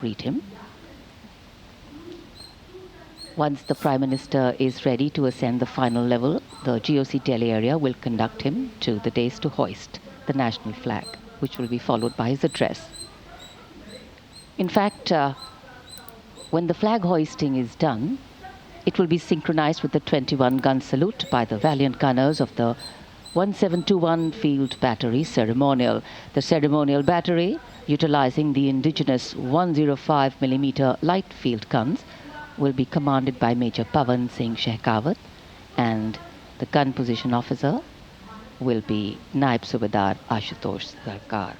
greet him. Once the Prime Minister is ready to ascend the final level, the GOC Delhi area will conduct him to the dais to hoist the national flag, which will be followed by his address. In fact, when the flag hoisting is done, it will be synchronized with the 21-gun salute by the valiant gunners of the 1721 Field Battery Ceremonial. The ceremonial battery, utilizing the indigenous 105mm light field guns, will be commanded by Major Pavan Singh Shekhawat, and the gun position officer will be Naib Subedar Ashutosh Sarkar.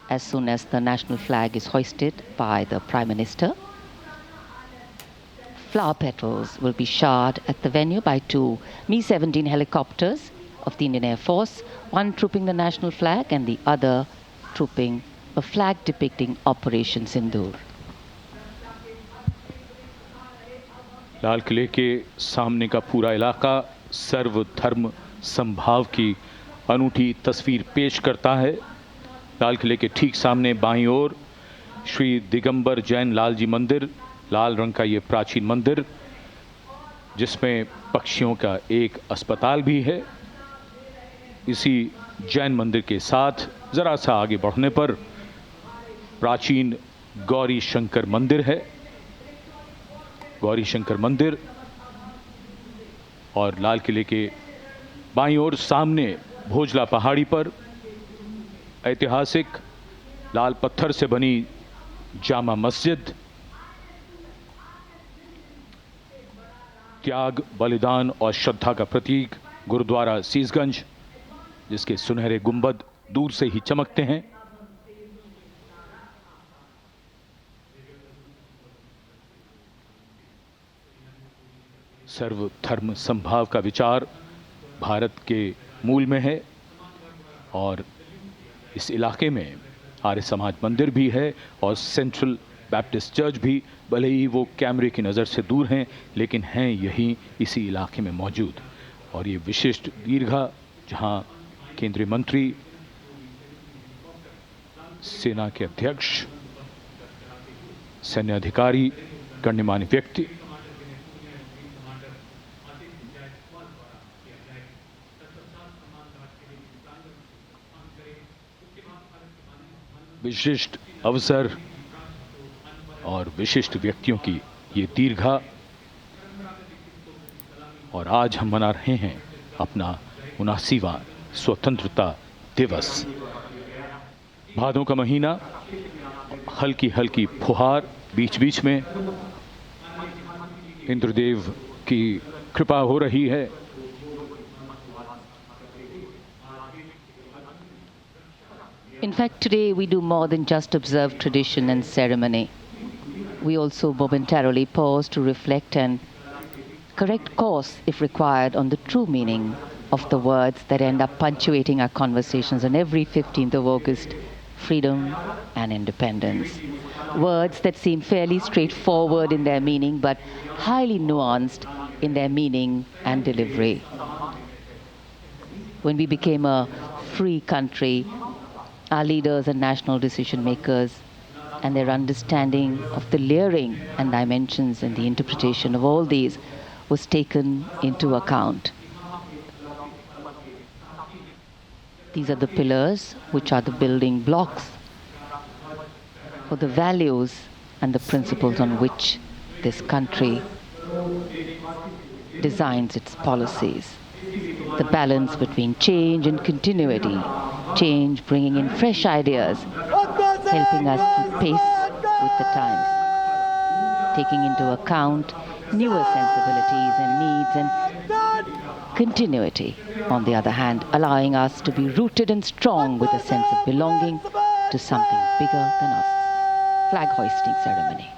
As soon as the national flag is hoisted by the Prime Minister, flower petals will be showered at the venue by two Mi-17 helicopters of the Indian Air Force, one trooping the national flag and the other trooping a flag depicting Operation Sindoor. लाल किले के सामने का पूरा इलाका सर्वधर्म समभाव की अनूठी तस्वीर पेश करता है। लाल किले के ठीक सामने बाईं ओर श्री दिगंबर जैन लाल जी मंदिर, लाल रंग का ये प्राचीन मंदिर, जिसमें पक्षियों का एक अस्पताल भी है। इसी जैन मंदिर के साथ जरा सा आगे बढ़ने पर प्राचीन गौरी शंकर मंदिर है। गौरी शंकर मंदिर और लाल किले के बाईं ओर सामने भोजला पहाड़ी पर ऐतिहासिक लाल पत्थर से बनी जामा मस्जिद, त्याग, बलिदान और श्रद्धा का प्रतीक गुरुद्वारा सीसगंज, जिसके सुनहरे गुंबद दूर से ही चमकते हैं। सर्वधर्म समभाव का विचार भारत के मूल में है और इस इलाके में आर्य समाज मंदिर भी है और सेंट्रल बैप्टिस्ट चर्च भी, भले ही वो कैमरे की नज़र से दूर हैं, लेकिन हैं यहीं इसी इलाके में मौजूद। और ये विशिष्ट दीर्घा, जहां केंद्रीय मंत्री, सेना के अध्यक्ष, सैन्य अधिकारी, गण्यमान्य व्यक्ति विशिष्ट अवसर और विशिष्ट व्यक्तियों की ये दीर्घा, और आज हम मना रहे हैं अपना 79वां स्वतंत्रता दिवस। भादों का महीना, हल्की हल्की फुहार बीच बीच में, इंद्रदेव की कृपा हो रही है। In fact, today we do more than just observe tradition and ceremony. We also momentarily pause to reflect and correct course, if required, on the true meaning of the words that end up punctuating our conversations on every 15th of August: freedom and independence. Words that seem fairly straightforward in their meaning, but highly nuanced in their meaning and delivery. When we became a free country, our leaders and national decision makers and their understanding of the layering and dimensions and the interpretation of all these was taken into account. These are the pillars which are the building blocks for the values and the principles on which this country designs its policies. The balance between change and continuity, change bringing in fresh ideas, helping us keep pace with the times, taking into account newer sensibilities and needs, and continuity, on the other hand, allowing us to be rooted and strong with a sense of belonging to something bigger than us. Flag hoisting ceremony.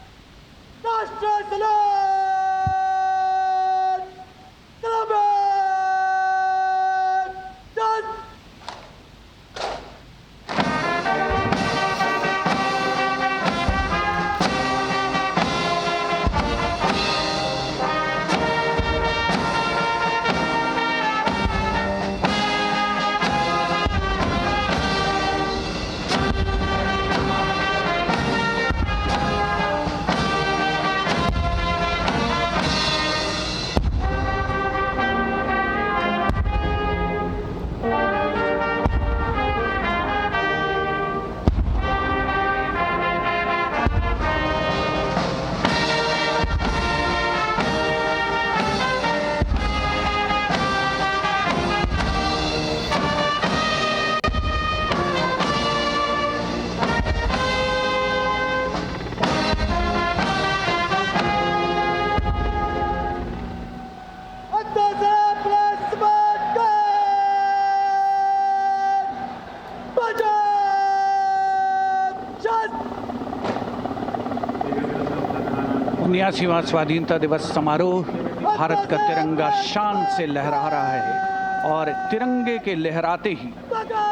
79वां स्वाधीनता दिवस समारोह। भारत का तिरंगा शान से लहरा रहा है और तिरंगे के लहराते ही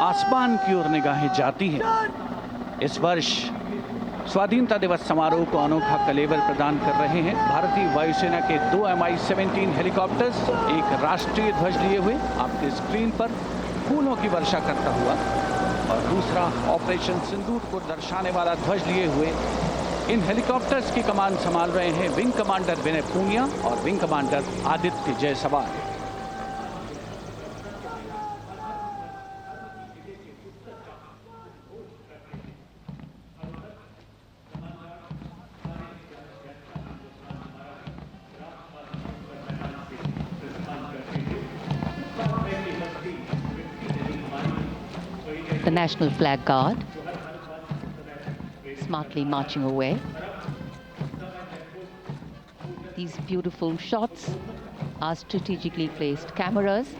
आसमान की ओर निगाहें जाती हैं। इस वर्ष स्वाधीनता दिवस समारोह को अनोखा कलेवर प्रदान कर रहे हैं भारतीय वायुसेना के 2 Mi-17 हेलीकॉप्टर्स, एक राष्ट्रीय ध्वज लिए हुए आपके स्क्रीन पर फूलों की वर्षा करता हुआ, और दूसरा ऑपरेशन सिंदूर को दर्शाने वाला ध्वज लिए हुए। इन हेलीकॉप्टर्स की कमान संभाल रहे हैं विंग कमांडर विनय पूनिया और wing commander Aditya Jaiswal. The National Flag Guard smartly marching away. These beautiful shots are strategically placed cameras.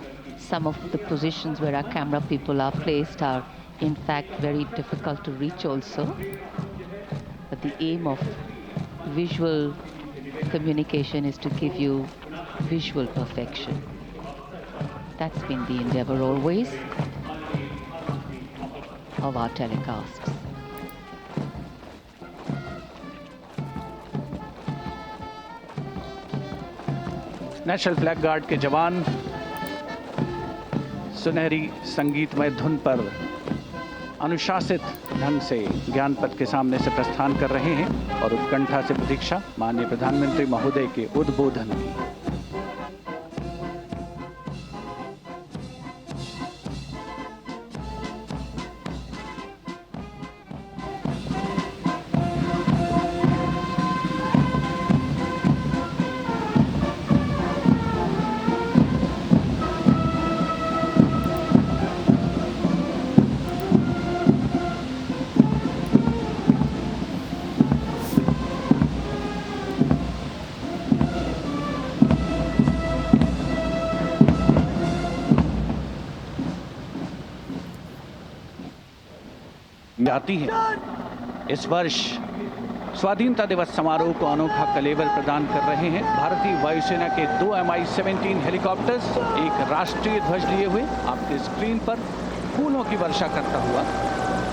Some of the positions where our camera people are placed are in fact very difficult to reach also. But the aim of visual communication is to give you visual perfection. That's been the endeavor always of our telecasts. National flag guard के जवान सुनहरी संगीतमय धुन पर अनुशासित ढंग से ज्ञानपथ के सामने से प्रस्थान कर रहे हैं और उत्कंठा से प्रतीक्षा माननीय प्रधानमंत्री महोदय के उद्बोधन की। जाती है। इस वर्ष स्वाधीनता दिवस समारोह को अनोखा कलेवर प्रदान कर रहे हैं भारतीय वायुसेना के 2 Mi-17 हेलीकॉप्टर्स, एक राष्ट्रीय ध्वज लिए हुए आपके स्क्रीन पर फूलों की वर्षा करता हुआ,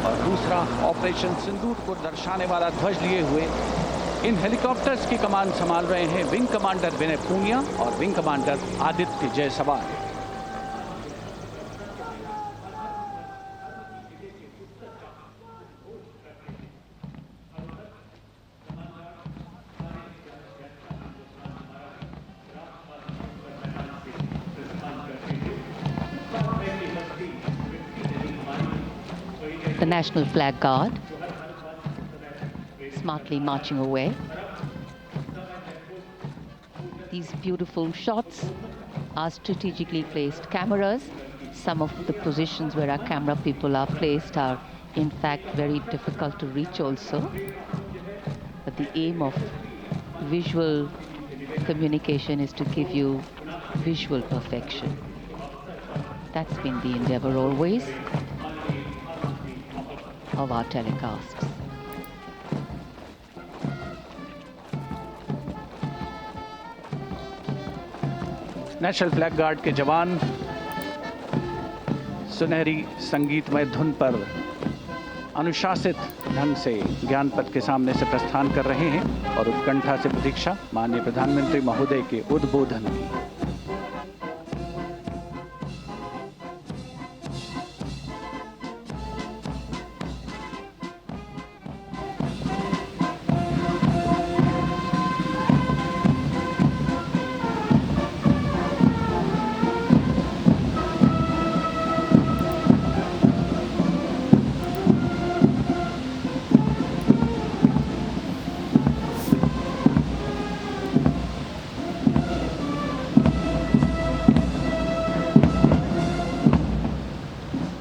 और दूसरा ऑपरेशन सिंदूर को दर्शाने वाला ध्वज लिए हुए। इन हेलीकॉप्टर्स की कमान संभाल रहे हैं विंग कमांडर विनय पूनिया और wing commander Aditya Jaiswal. The National Flag Guard smartly marching away. These beautiful shots are strategically placed cameras. Some of the positions where our camera people are placed are in fact very difficult to reach also. But the aim of visual communication is to give you visual perfection. That's been the endeavor always of our telecasts. National flag guard के जवान सुनहरी संगीतमय धुन पर अनुशासित ढंग से ज्ञानपथ के सामने से प्रस्थान कर रहे हैं और उत्कंठा से प्रतीक्षा माननीय प्रधानमंत्री महोदय के उद्बोधन की।